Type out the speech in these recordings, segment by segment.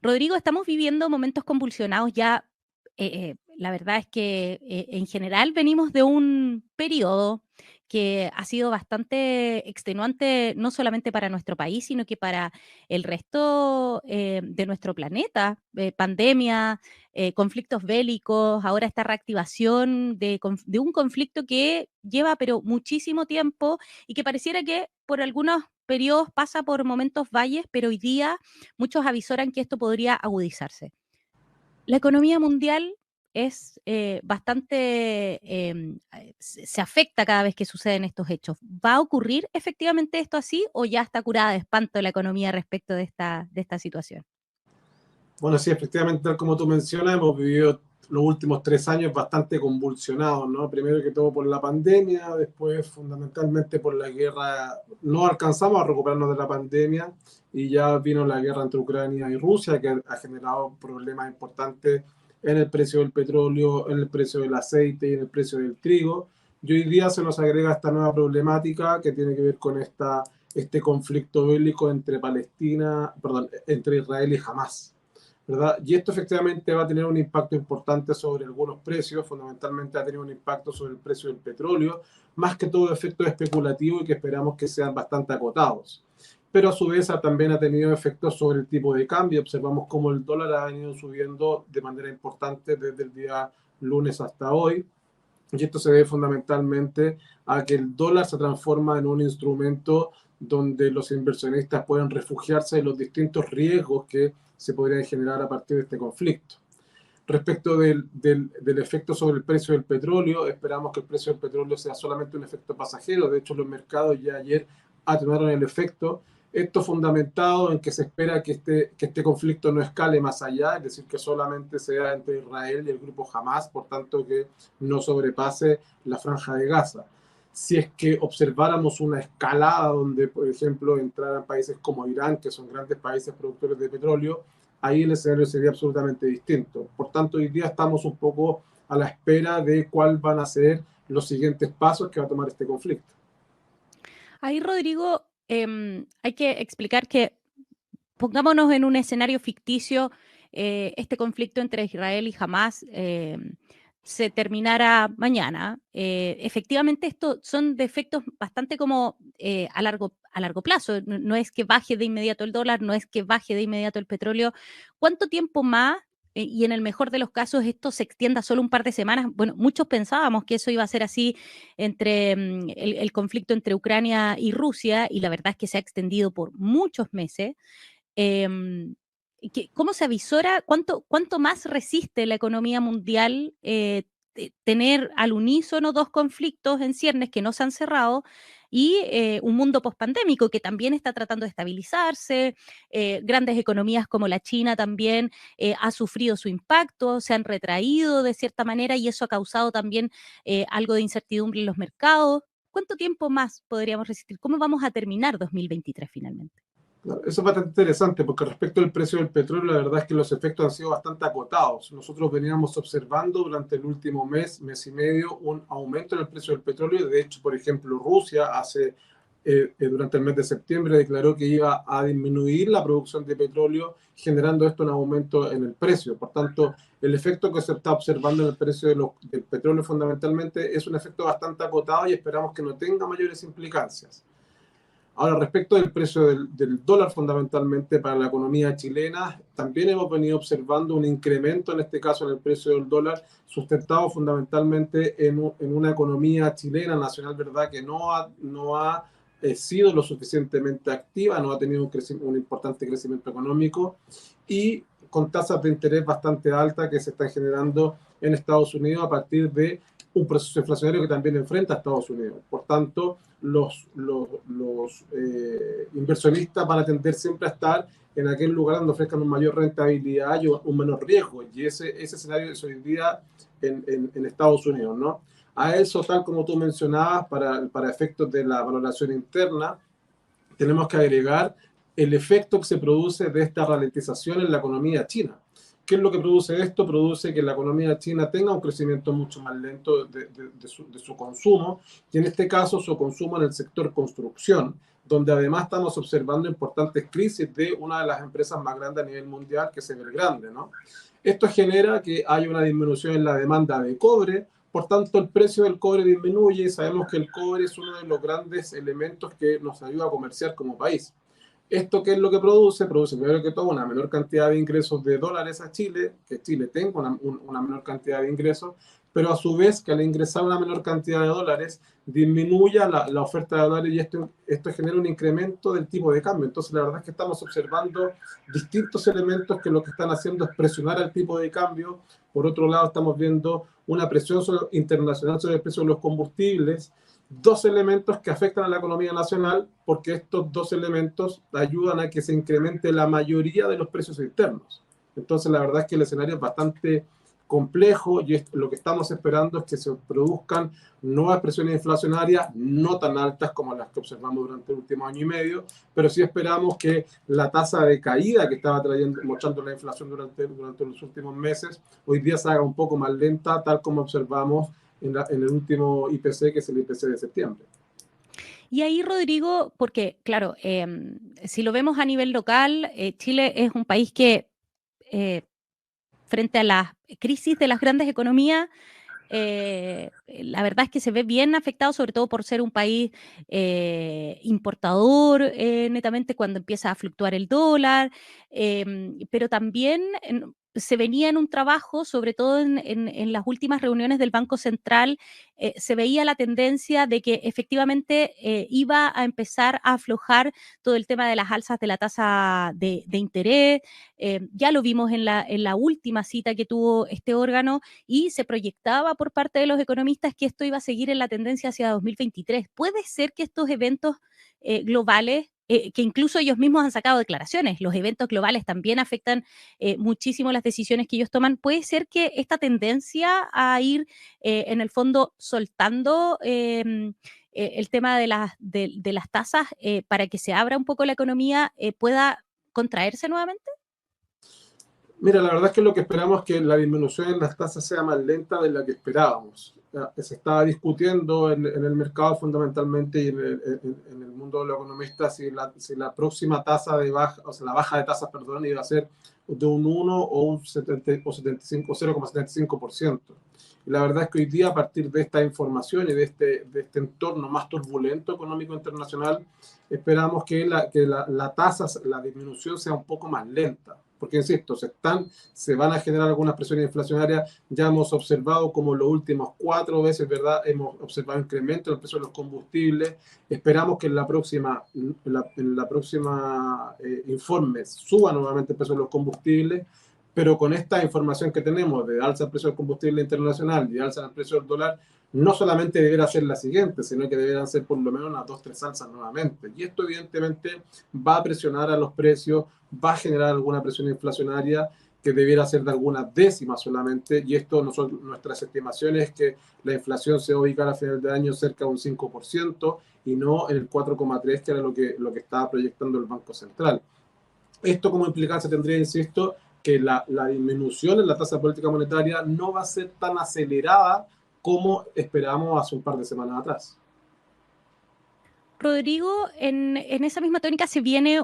Rodrigo, estamos viviendo momentos convulsionados ya. La verdad es que en general venimos de un periodo que ha sido bastante extenuante, no solamente para nuestro país, sino que para el resto de nuestro planeta. Pandemia, conflictos bélicos, ahora esta reactivación de un conflicto que lleva pero muchísimo tiempo y que pareciera que por algunos periodos pasa por momentos valles, pero hoy día muchos avisoran que esto podría agudizarse. La economía mundial es bastante, se afecta cada vez que suceden estos hechos. ¿Va a ocurrir efectivamente esto así o ya está curada de espanto la economía respecto de esta situación? Bueno, sí, efectivamente, tal como tú mencionas, hemos vivido los últimos 3 años bastante convulsionados, ¿no? Primero que todo por la pandemia, después fundamentalmente por la guerra. No alcanzamos a recuperarnos de la pandemia y ya vino la guerra entre Ucrania y Rusia, que ha generado problemas importantes en el precio del petróleo, en el precio del aceite y en el precio del trigo. Y hoy día se nos agrega esta nueva problemática que tiene que ver con este conflicto bélico entre Palestina, perdón, entre Israel y Hamas, ¿verdad? Y esto efectivamente va a tener un impacto importante sobre algunos precios, fundamentalmente ha tenido un impacto sobre el precio del petróleo, más que todo efectos especulativos y que esperamos que sean bastante acotados. Pero a su vez también ha tenido efectos sobre el tipo de cambio. Observamos cómo el dólar ha venido subiendo de manera importante desde el día lunes hasta hoy. Y esto se debe fundamentalmente a que el dólar se transforma en un instrumento donde los inversionistas pueden refugiarse de los distintos riesgos que se podrían generar a partir de este conflicto. Respecto del efecto sobre el precio del petróleo, esperamos que el precio del petróleo sea solamente un efecto pasajero. De hecho, los mercados ya ayer atenuaron el efecto. Esto fundamentado en que se espera que este conflicto no escale más allá, es decir, que solamente sea entre Israel y el grupo Hamas, por tanto que no sobrepase la franja de Gaza. Si es que observáramos una escalada donde, por ejemplo, entraran países como Irán, que son grandes países productores de petróleo, ahí el escenario sería absolutamente distinto. Por tanto, hoy día estamos un poco a la espera de cuáles van a ser los siguientes pasos que va a tomar este conflicto. Ahí, Rodrigo, hay que explicar que pongámonos en un escenario ficticio, este conflicto entre Israel y Hamas se terminara mañana. Efectivamente, estos son de efectos bastante como a largo plazo. No, no es que baje de inmediato el dólar, no es que baje de inmediato el petróleo. ¿Cuánto tiempo más? Y en el mejor de los casos esto se extienda solo un par de semanas. Bueno, muchos pensábamos que eso iba a ser así entre el conflicto entre Ucrania y Rusia, y la verdad es que se ha extendido por muchos meses. Em, ¿Cómo se avisora? ¿Cuánto más resiste la economía mundial tener al unísono dos conflictos en ciernes que no se han cerrado y un mundo pospandémico que también está tratando de estabilizarse? Grandes economías como la China también ha sufrido su impacto, se han retraído de cierta manera y eso ha causado también algo de incertidumbre en los mercados. ¿Cuánto tiempo más podríamos resistir? ¿Cómo vamos a terminar 2023 finalmente? Eso es bastante interesante porque respecto al precio del petróleo, la verdad es que los efectos han sido bastante acotados. Nosotros veníamos observando durante el último mes, mes y medio, un aumento en el precio del petróleo. De hecho, por ejemplo, Rusia durante el mes de septiembre declaró que iba a disminuir la producción de petróleo, generando esto un aumento en el precio. Por tanto, el efecto que se está observando en el precio del petróleo fundamentalmente es un efecto bastante acotado y esperamos que no tenga mayores implicancias. Ahora, respecto del precio del dólar fundamentalmente para la economía chilena, también hemos venido observando un incremento, en este caso en el precio del dólar, sustentado fundamentalmente en una economía chilena nacional, ¿verdad?, que no ha sido lo suficientemente activa, no ha tenido un importante crecimiento económico y con tasas de interés bastante altas que se están generando en Estados Unidos a partir de un proceso inflacionario que también enfrenta a Estados Unidos. Por tanto, los inversionistas van a tender siempre a estar en aquel lugar donde ofrezcan una mayor rentabilidad y un menor riesgo. Y ese escenario es hoy día en Estados Unidos, ¿no? A eso, tal como tú mencionabas, para efectos de la valoración interna, tenemos que agregar el efecto que se produce de esta ralentización en la economía china. ¿Qué es lo que produce esto? Produce que la economía china tenga un crecimiento mucho más lento de su consumo, y en este caso su consumo en el sector construcción, donde además estamos observando importantes crisis de una de las empresas más grandes a nivel mundial, que es Evergrande, ¿no? Esto genera que hay una disminución en la demanda de cobre, por tanto el precio del cobre disminuye y sabemos que el cobre es uno de los grandes elementos que nos ayuda a comerciar como país. ¿Esto qué es lo que produce? Produce primero que todo una menor cantidad de ingresos de dólares a Chile, que Chile tenga una menor cantidad de ingresos, pero a su vez que al ingresar una menor cantidad de dólares disminuya la oferta de dólares y esto genera un incremento del tipo de cambio. Entonces la verdad es que estamos observando distintos elementos que lo que están haciendo es presionar el tipo de cambio. Por otro lado estamos viendo una presión internacional sobre el precio de los combustibles, dos elementos que afectan a la economía nacional, porque estos dos elementos ayudan a que se incremente la mayoría de los precios internos. Entonces, la verdad es que el escenario es bastante complejo y lo que estamos esperando es que se produzcan nuevas presiones inflacionarias, no tan altas como las que observamos durante el último año y medio, pero sí esperamos que la tasa de caída que estaba mostrando la inflación durante los últimos meses, hoy día se haga un poco más lenta, tal como observamos en el último IPC, que es el IPC de septiembre. Y ahí, Rodrigo, porque claro, si lo vemos a nivel local, Chile es un país que eh, frente a las crisis de las grandes economías, la verdad es que se ve bien afectado, sobre todo por ser un país importador, netamente cuando empieza a fluctuar el dólar, pero también se venía en un trabajo, sobre todo en las últimas reuniones del Banco Central, se veía la tendencia de que efectivamente iba a empezar a aflojar todo el tema de las alzas de la tasa de interés. Ya lo vimos en la última cita que tuvo este órgano y se proyectaba por parte de los economistas que esto iba a seguir en la tendencia hacia 2023. ¿Puede ser que estos eventos globales, que incluso ellos mismos han sacado declaraciones, los eventos globales también afectan muchísimo las decisiones que ellos toman? ¿Puede ser que esta tendencia a ir en el fondo soltando el tema de las tasas para que se abra un poco la economía pueda contraerse nuevamente? Mira, la verdad es que lo que esperamos es que la disminución en las tasas sea más lenta de la que esperábamos. Se estaba discutiendo en el mercado fundamentalmente y en el mundo de los economistas si la próxima tasa de baja, o sea, la baja de tasas, perdón, iba a ser de un 1 o un 70, o 75, 0,75%. Y la verdad es que hoy día, a partir de esta información y de este entorno más turbulento económico internacional, esperamos que la tasa, la disminución sea un poco más lenta. Porque, insisto, se van a generar algunas presiones inflacionarias. Ya hemos observado como los últimos 4 veces, ¿verdad? Hemos observado incremento en el precio de los combustibles. Esperamos que en la próxima informe suba nuevamente el precio de los combustibles, pero con esta información que tenemos de alza del precio del combustible internacional y alza del precio del dólar, no solamente deberá ser la siguiente, sino que deberán ser por lo menos unas 2 o 3 alzas nuevamente. Y esto evidentemente va a presionar a los precios, va a generar alguna presión inflacionaria que debiera ser de algunas décimas solamente, y esto nuestras estimaciones es que la inflación se va a ubicar a final de año cerca de un 5% y no en el 4,3%, que era lo que estaba proyectando el Banco Central. Esto como implicancia tendría, insisto, que la disminución en la tasa de política monetaria no va a ser tan acelerada como esperábamos hace un par de semanas atrás. Rodrigo, en esa misma tónica se viene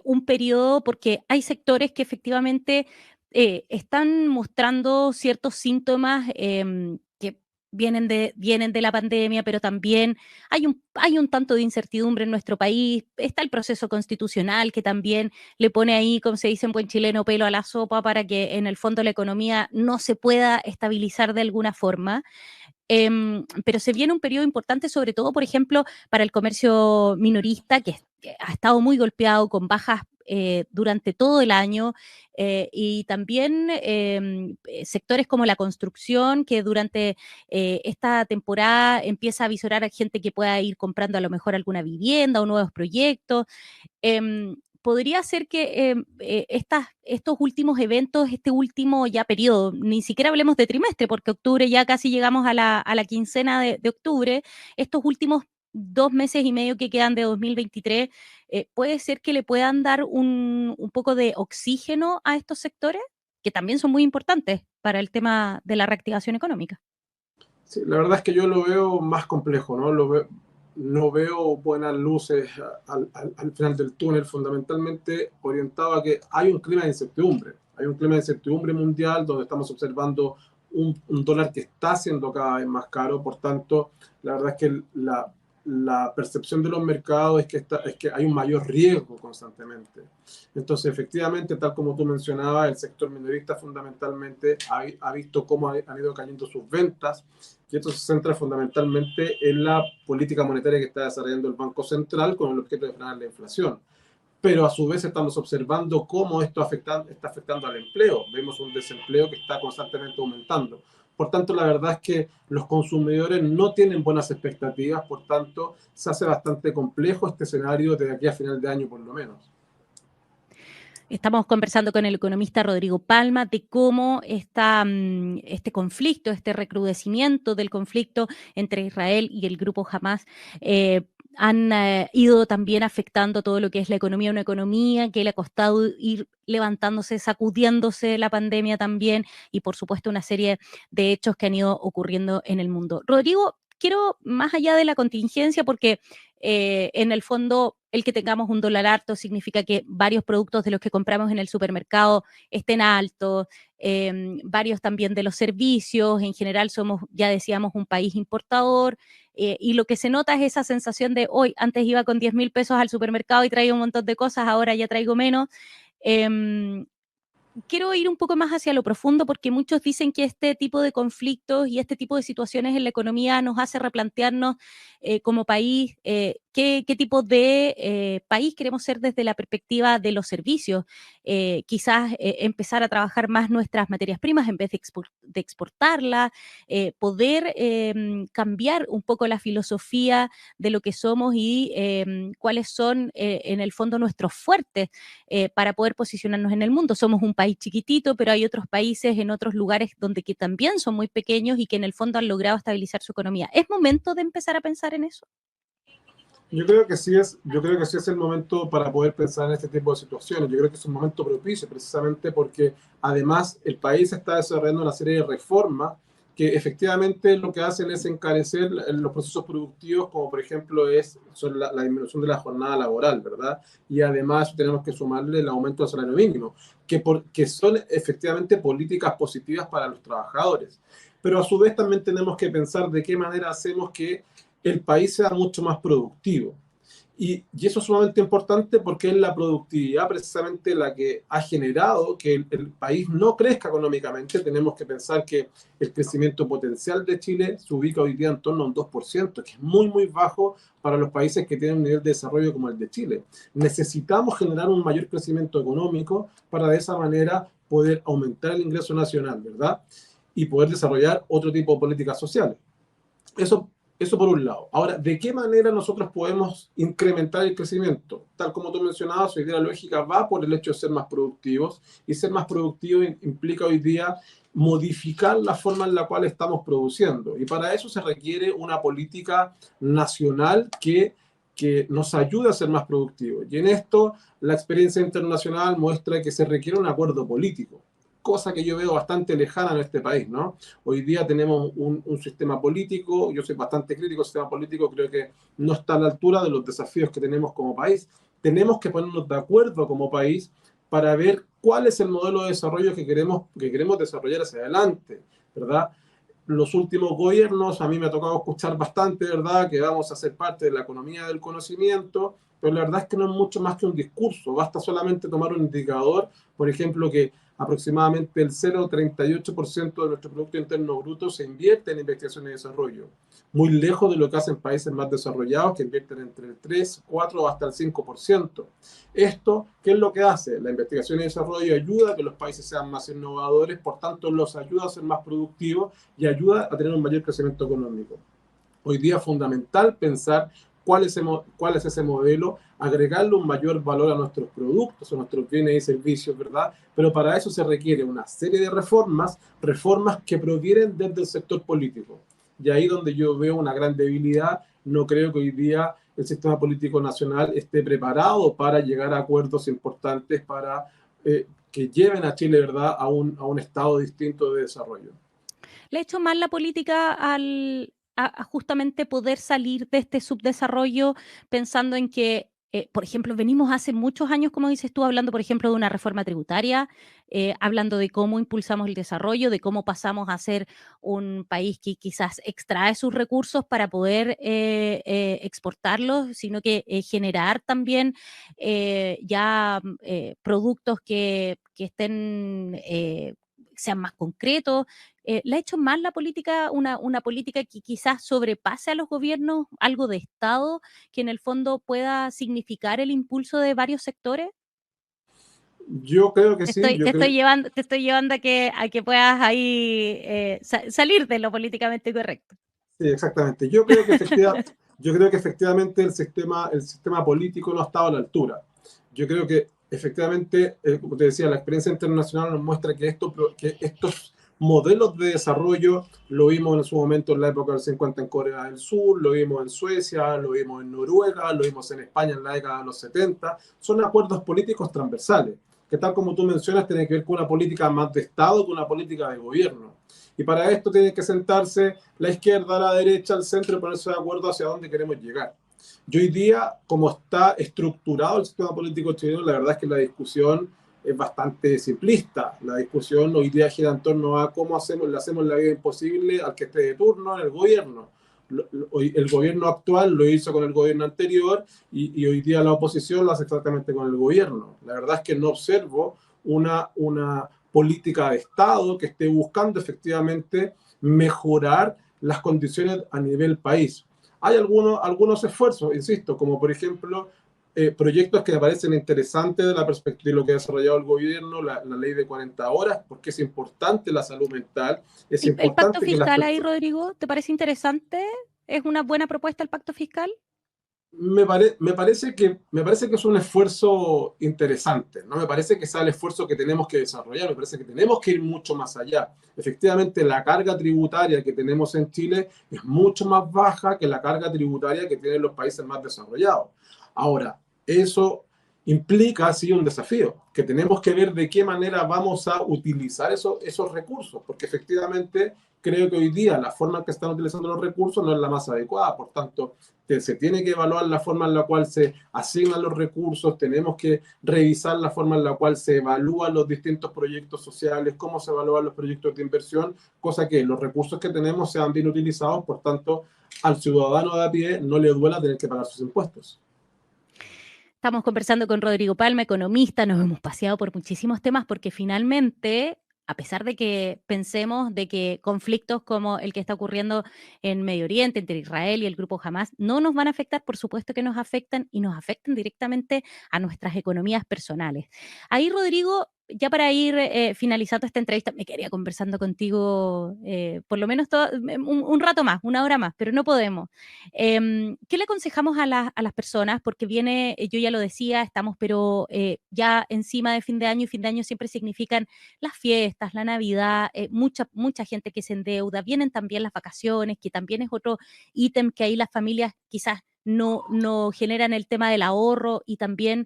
un periodo porque hay sectores que efectivamente están mostrando ciertos síntomas que vienen de la pandemia, pero también hay un tanto de incertidumbre en nuestro país. Está el proceso constitucional que también le pone ahí, como se dice en buen chileno, pelo a la sopa para que en el fondo la economía no se pueda estabilizar de alguna forma. Pero se viene un periodo importante, sobre todo, por ejemplo, para el comercio minorista, que ha estado muy golpeado con bajas durante todo el año, y también sectores como la construcción, que durante esta temporada empieza a visorar a gente que pueda ir comprando a lo mejor alguna vivienda o nuevos proyectos. Podría ser que estos últimos eventos, este último ya periodo, ni siquiera hablemos de trimestre, porque octubre ya casi llegamos a la quincena de octubre, estos últimos 2 meses y medio que quedan de 2023, puede ser que le puedan dar un poco de oxígeno a estos sectores, que también son muy importantes para el tema de la reactivación económica. Sí, la verdad es que yo lo veo más complejo, ¿no? no veo buenas luces al final del túnel, fundamentalmente orientado a que hay un clima de incertidumbre. Hay un clima de incertidumbre mundial donde estamos observando un dólar que está siendo cada vez más caro. Por tanto, la verdad es que la percepción de los mercados es que hay un mayor riesgo constantemente. Entonces, efectivamente, tal como tú mencionabas, el sector minorista fundamentalmente ha visto cómo han ido cayendo sus ventas, y esto se centra fundamentalmente en la política monetaria que está desarrollando el Banco Central con el objeto de frenar la inflación. Pero a su vez estamos observando cómo esto está afectando al empleo. Vemos un desempleo que está constantemente aumentando. Por tanto, la verdad es que los consumidores no tienen buenas expectativas, por tanto, se hace bastante complejo este escenario de aquí a final de año, por lo menos. Estamos conversando con el economista Rodrigo Palma de cómo este conflicto, este recrudecimiento del conflicto entre Israel y el grupo Hamas han ido también afectando todo lo que es la economía, una economía que le ha costado ir levantándose, sacudiéndose la pandemia también y por supuesto una serie de hechos que han ido ocurriendo en el mundo. Rodrigo, quiero más allá de la contingencia porque en el fondo, el que tengamos un dólar alto significa que varios productos de los que compramos en el supermercado estén altos, varios también de los servicios, en general somos, ya decíamos, un país importador, y lo que se nota es esa sensación de, hoy antes iba con 10.000 pesos al supermercado y traía un montón de cosas, ahora ya traigo menos. Eh, Quiero ir un poco más hacia lo profundo porque muchos dicen que este tipo de conflictos y este tipo de situaciones en la economía nos hace replantearnos como país qué tipo de país queremos ser desde la perspectiva de los servicios. Quizás empezar a trabajar más nuestras materias primas en vez de exportarlas, poder cambiar un poco la filosofía de lo que somos y cuáles son en el fondo nuestros fuertes para poder posicionarnos en el mundo. Somos un país chiquitito, pero hay otros países en otros lugares donde que también son muy pequeños y que en el fondo han logrado estabilizar su economía. ¿Es momento de empezar a pensar en eso? Yo creo que sí es el momento para poder pensar en este tipo de situaciones. Yo creo que es un momento propicio precisamente porque además el país está desarrollando una serie de reformas que efectivamente lo que hacen es encarecer los procesos productivos, como por ejemplo son la disminución de la jornada laboral, ¿verdad? Y además tenemos que sumarle el aumento del salario mínimo, que son efectivamente políticas positivas para los trabajadores. Pero a su vez también tenemos que pensar de qué manera hacemos que el país sea mucho más productivo. Y eso es sumamente importante porque es la productividad precisamente la que ha generado que el país no crezca económicamente. Tenemos que pensar que el crecimiento potencial de Chile se ubica hoy día en torno a un 2%, que es muy, muy bajo para los países que tienen un nivel de desarrollo como el de Chile. Necesitamos generar un mayor crecimiento económico para de esa manera poder aumentar el ingreso nacional, ¿verdad? Y poder desarrollar otro tipo de políticas sociales. Eso, eso por un lado. Ahora, ¿de qué manera nosotros podemos incrementar el crecimiento? Tal como tú mencionabas, hoy día la lógica va por el hecho de ser más productivos, y ser más productivo implica hoy día modificar la forma en la cual estamos produciendo. Y para eso se requiere una política nacional que nos ayude a ser más productivos. Y en esto, la experiencia internacional muestra que se requiere un acuerdo político, cosa que yo veo bastante lejana en este país, ¿no? Hoy día tenemos un sistema político, yo soy bastante crítico del sistema político, creo que no está a la altura de los desafíos que tenemos como país. Tenemos que ponernos de acuerdo como país para ver cuál es el modelo de desarrollo que queremos desarrollar hacia adelante, ¿verdad? Los últimos gobiernos, a mí me ha tocado escuchar bastante, ¿verdad?, que vamos a ser parte de la economía del conocimiento, pero la verdad es que no es mucho más que un discurso, basta solamente tomar un indicador, por ejemplo, que aproximadamente el 0,38% de nuestro Producto Interno Bruto se invierte en investigación y desarrollo, muy lejos de lo que hacen países más desarrollados que invierten entre el 3, 4 o hasta el 5%. Esto, ¿qué es lo que hace? La investigación y desarrollo ayuda a que los países sean más innovadores, por tanto los ayuda a ser más productivos y ayuda a tener un mayor crecimiento económico. Hoy día es fundamental pensar cuál es ese modelo, agregarle un mayor valor a nuestros productos, a nuestros bienes y servicios, ¿verdad? Pero para eso se requiere una serie de reformas que provienen desde el sector político. Y ahí donde yo veo una gran debilidad, no creo que hoy día el sistema político nacional esté preparado para llegar a acuerdos importantes para que lleven a Chile, ¿verdad?, a un estado distinto de desarrollo. Le ha hecho mal la política a justamente poder salir de este subdesarrollo pensando en que, por ejemplo, venimos hace muchos años, como dices tú, hablando, por ejemplo, de una reforma tributaria, hablando de cómo impulsamos el desarrollo, de cómo pasamos a ser un país que quizás extrae sus recursos para poder exportarlos, sino que generar también productos que estén, sean más concretos. ¿Le ha hecho mal la política, una política que quizás sobrepase a los gobiernos, algo de Estado, que en el fondo pueda significar el impulso de varios sectores? Yo creo que sí, yo creo, Te estoy llevando a que puedas ahí salir de lo políticamente correcto. sí, exactamente. Yo creo que efectivamente el sistema político no ha estado a la altura. Yo creo que efectivamente, como te decía, la experiencia internacional nos muestra que estos modelos de desarrollo lo vimos en su momento en la época del 50 en Corea del Sur, lo vimos en Suecia, lo vimos en Noruega, lo vimos en España en la década de los 70. Son acuerdos políticos transversales, que tal como tú mencionas, tienen que ver con una política más de Estado que una política de gobierno. Y para esto tienen que sentarse la izquierda, la derecha, el centro y ponerse de acuerdo hacia dónde queremos llegar. Y hoy día, como está estructurado el sistema político chileno, la verdad es que la discusión es bastante simplista. La discusión hoy día gira en torno a cómo le hacemos la vida imposible al que esté de turno en el gobierno. El gobierno actual lo hizo con el gobierno anterior y hoy día la oposición lo hace exactamente con el gobierno. La verdad es que no observo una política de Estado que esté buscando efectivamente mejorar las condiciones a nivel país. Hay algunos esfuerzos, insisto, como por ejemplo proyectos que me parecen interesantes de la perspectiva de lo que ha desarrollado el gobierno, la ley de 40 horas, porque es importante la salud mental, es El pacto importante que las fiscal ahí, personas... Rodrigo, ¿te parece interesante? ¿Es una buena propuesta el pacto fiscal? Me parece que es un esfuerzo interesante, ¿no? Me parece que es el esfuerzo que tenemos que desarrollar, me parece que tenemos que ir mucho más allá. Efectivamente, la carga tributaria que tenemos en Chile es mucho más baja que la carga tributaria que tienen los países más desarrollados. Ahora, eso implica, sí, un desafío, que tenemos que ver de qué manera vamos a utilizar esos recursos, porque efectivamente creo que hoy día la forma en que están utilizando los recursos no es la más adecuada, por tanto, se tiene que evaluar la forma en la cual se asignan los recursos, tenemos que revisar la forma en la cual se evalúan los distintos proyectos sociales, cómo se evalúan los proyectos de inversión, cosa que los recursos que tenemos sean bien utilizados, por tanto, al ciudadano de a pie no le duela tener que pagar sus impuestos. Estamos conversando con Rodrigo Palma, economista, nos hemos paseado por muchísimos temas porque finalmente, a pesar de que pensemos de que conflictos como el que está ocurriendo en Medio Oriente entre Israel y el grupo Hamas no nos van a afectar, por supuesto que nos afectan y nos afectan directamente a nuestras economías personales. Ahí, Rodrigo, ya para ir finalizando esta entrevista, me quedaría conversando contigo por lo menos un rato más, una hora más, pero no podemos. ¿Qué le aconsejamos a las personas? Porque viene, yo ya lo decía, estamos pero ya encima de fin de año y fin de año siempre significan las fiestas, la Navidad, mucha gente que se endeuda, vienen también las vacaciones, que también es otro ítem que ahí las familias quizás no generan el tema del ahorro y también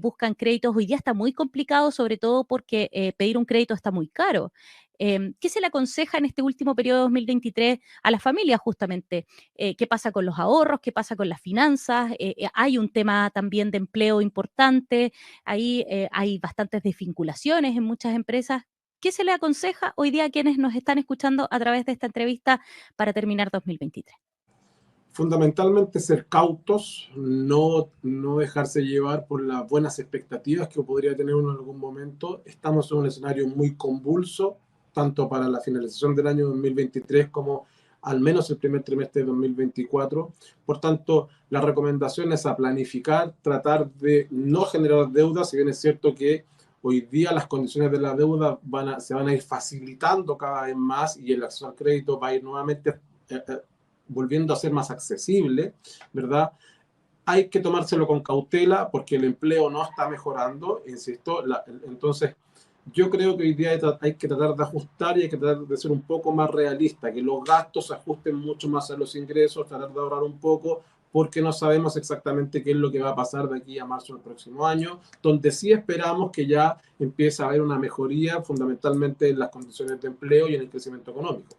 buscan créditos. Hoy día está muy complicado, sobre todo porque pedir un crédito está muy caro. ¿Qué se le aconseja en este último periodo de 2023 a las familias justamente? ¿Qué pasa con los ahorros? ¿Qué pasa con las finanzas? Hay un tema también de empleo importante, ahí hay bastantes desvinculaciones en muchas empresas. ¿Qué se le aconseja hoy día a quienes nos están escuchando a través de esta entrevista para terminar 2023? Fundamentalmente ser cautos, no dejarse llevar por las buenas expectativas que podría tener uno en algún momento. Estamos en un escenario muy convulso, tanto para la finalización del año 2023 como al menos el primer trimestre de 2024. Por tanto, la recomendación es a planificar, tratar de no generar deuda, si bien es cierto que hoy día las condiciones de la deuda se van a ir facilitando cada vez más y el acceso al crédito va a ir nuevamente volviendo a ser más accesible, ¿verdad? Hay que tomárselo con cautela porque el empleo no está mejorando, insisto. Entonces, yo creo que hoy día hay que tratar de ajustar y hay que tratar de ser un poco más realista, que los gastos se ajusten mucho más a los ingresos, tratar de ahorrar un poco, porque no sabemos exactamente qué es lo que va a pasar de aquí a marzo del próximo año, donde sí esperamos que ya empiece a haber una mejoría fundamentalmente en las condiciones de empleo y en el crecimiento económico.